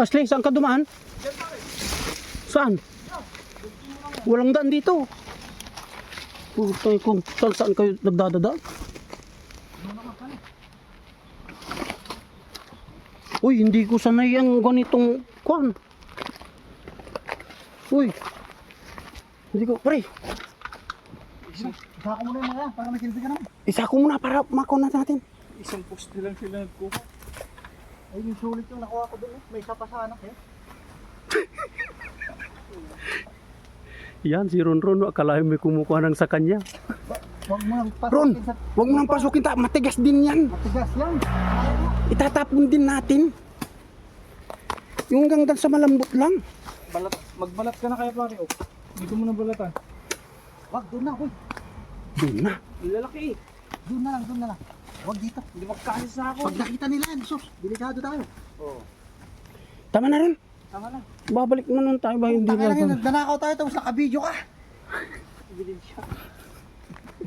Ashley, saan ka dumaan? Saan? Walang daan dito. Putay kung saan kayo nagdadada? Uy, hindi ko sanay ang ganitong kwan. Uy. Hindi ko, pre. Isa ko muna yung mga para may silbi ka naman. Isa ko muna para makon natin. Isang post lang sila nagkuha. Ay, yung sulit yung nakuha ko doon. May isa pa sa anak eh. Yan, si Ron. Akala may kumukuha ng sa kanya. Huwag mo nang Ron, pasukin sa... huwag mo nang pasukin. Matigas din yan. Matigas yan. Itatapon din natin. Yung hanggang sa malambot lang. Balat, magbalat ka na kaya pare. Oh. Dito mo na balatan. Wag, doon na. Uy. Doon na. Lalaki eh. Doon na lang. Wag dito. Hindi magkasi sa ako. Pag nakita nila yan, sus, delikado tayo. Oo. Tama na rin. Tama na. Babalik na nun tayo ba hindi Taka na. lang yun, nagdanakaw tayo tapos naka-video ka. Ebidensya.